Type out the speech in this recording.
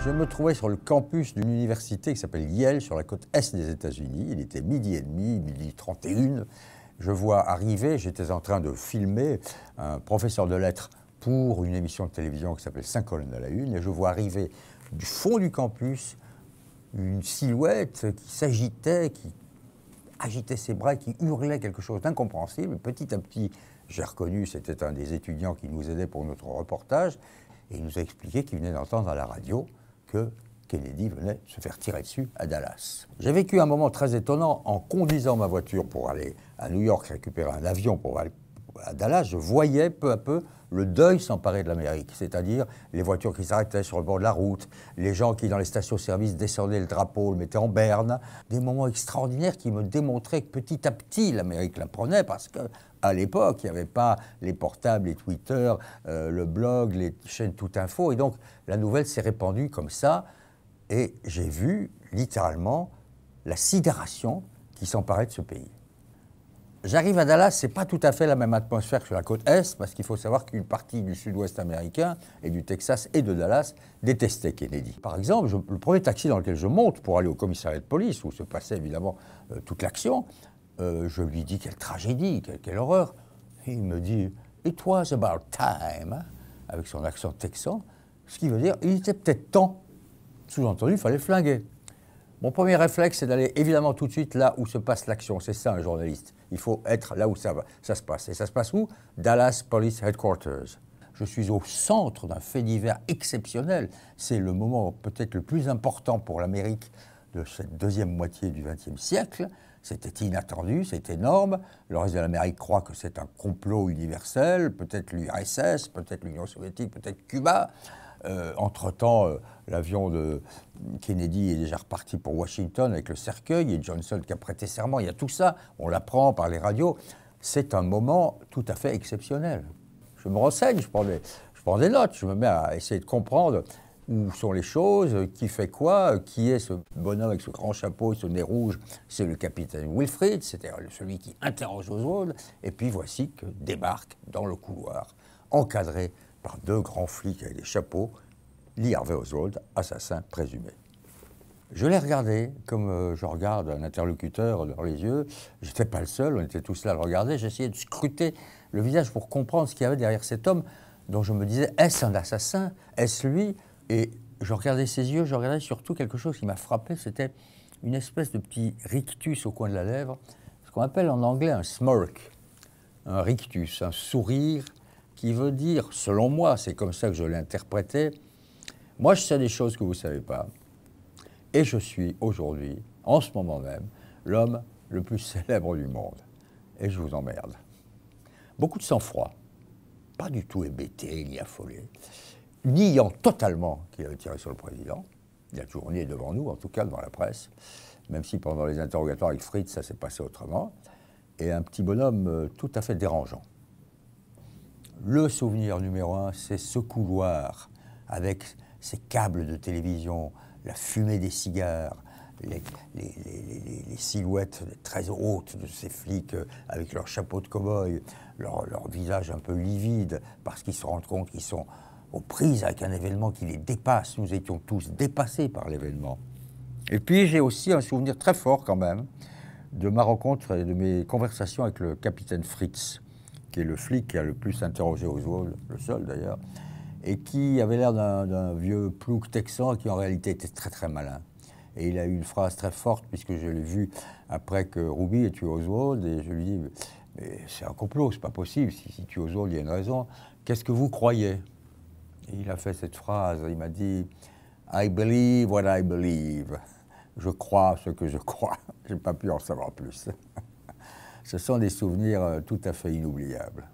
Je me trouvais sur le campus d'une université qui s'appelle Yale, sur la côte est des États-Unis. Il était 12h30, 12h31. Je vois arriver, j'étais en train de filmer un professeur de lettres pour une émission de télévision qui s'appelle 5 colonnes à la une, et je vois arriver du fond du campus une silhouette qui s'agitait, qui agitait ses bras, qui hurlait quelque chose d'incompréhensible. Petit à petit, j'ai reconnu, c'était un des étudiants qui nous aidait pour notre reportage, et il nous a expliqué qu'il venait d'entendre à la radio que Kennedy venait se faire tirer dessus à Dallas. J'ai vécu un moment très étonnant en conduisant ma voiture pour aller à New York récupérer un avion pour aller à Dallas. Je voyais peu à peu le deuil s'emparer de l'Amérique, c'est-à-dire les voitures qui s'arrêtaient sur le bord de la route, les gens qui dans les stations-service descendaient le drapeau, le mettaient en berne, des moments extraordinaires qui me démontraient que petit à petit l'Amérique la prenait, parce que à l'époque, il n'y avait pas les portables, les Twitter, le blog, les chaînes Tout Info, et donc la nouvelle s'est répandue comme ça, et j'ai vu littéralement la sidération qui s'emparait de ce pays. J'arrive à Dallas, ce n'est pas tout à fait la même atmosphère que sur la côte Est, parce qu'il faut savoir qu'une partie du sud-ouest américain, et du Texas et de Dallas, détestait Kennedy. Par exemple, le premier taxi dans lequel je monte pour aller au commissariat de police, où se passait évidemment toute l'action, je lui dis quelle tragédie, quelle horreur. Et il me dit « It was about time », avec son accent texan, ce qui veut dire « il était peut-être temps ». Sous-entendu, il fallait flinguer. Mon premier réflexe, c'est d'aller évidemment tout de suite là où se passe l'action. C'est ça, un journaliste. Il faut être là où ça se passe. Et ça se passe où? Dallas Police Headquarters. Je suis au centre d'un fait divers exceptionnel. C'est le moment peut-être le plus important pour l'Amérique de cette deuxième moitié du XXe siècle. C'était inattendu, c'est énorme. Le reste de l'Amérique croit que c'est un complot universel, peut-être l'URSS, peut-être l'Union soviétique, peut-être Cuba. Entre-temps, l'avion de Kennedy est déjà reparti pour Washington avec le cercueil, et Johnson qui a prêté serment. Il y a tout ça, on l'apprend par les radios. C'est un moment tout à fait exceptionnel. Je me renseigne, je prends des notes, je me mets à essayer de comprendre où sont les choses, qui fait quoi, qui est ce bonhomme avec ce grand chapeau et ce nez rouge. C'est le capitaine Wilfrid, c'est-à-dire celui qui interroge Oswald. Et puis voici que débarque dans le couloir, encadré par deux grands flics avec des chapeaux, Lee Harvey Oswald, assassin présumé. Je l'ai regardé comme je regarde un interlocuteur dans les yeux. Je n'étais pas le seul, on était tous là à le regarder. J'essayais de scruter le visage pour comprendre ce qu'il y avait derrière cet homme dont je me disais, est-ce un assassin? Est-ce lui? Et je regardais ses yeux, je regardais surtout quelque chose qui m'a frappé, c'était une espèce de petit rictus au coin de la lèvre, ce qu'on appelle en anglais un smirk, un rictus, un sourire qui veut dire, selon moi, c'est comme ça que je l'ai interprété, moi je sais des choses que vous ne savez pas, et je suis aujourd'hui, en ce moment même, l'homme le plus célèbre du monde, et je vous emmerde. Beaucoup de sang-froid, pas du tout hébété ni affolé, niant totalement qu'il avait tiré sur le président. Il a toujours nié devant nous, en tout cas devant la presse, même si pendant les interrogatoires avec Fritz, ça s'est passé autrement, et un petit bonhomme tout à fait dérangeant. Le souvenir numéro un, c'est ce couloir avec ces câbles de télévision, la fumée des cigares, les silhouettes très hautes de ces flics avec leurs chapeaux de cow-boy, leur visage un peu livide, parce qu'ils se rendent compte qu'ils sont aux prises avec un événement qui les dépasse. Nous étions tous dépassés par l'événement. Et puis j'ai aussi un souvenir très fort quand même de ma rencontre et de mes conversations avec le capitaine Fritz, qui est le flic qui a le plus interrogé Oswald, le seul d'ailleurs, et qui avait l'air d'un vieux plouc texan qui en réalité était très très malin. Et il a eu une phrase très forte, puisque je l'ai vu après que Ruby ait tué Oswald, et je lui dis « Mais c'est un complot, c'est pas possible, si tu Oswald, il y a une raison. Qu'est-ce que vous croyez ?» Et il a fait cette phrase, il m'a dit « I believe what I believe ». Je crois ce que je crois. Je n'ai pas pu en savoir plus. Ce sont des souvenirs tout à fait inoubliables.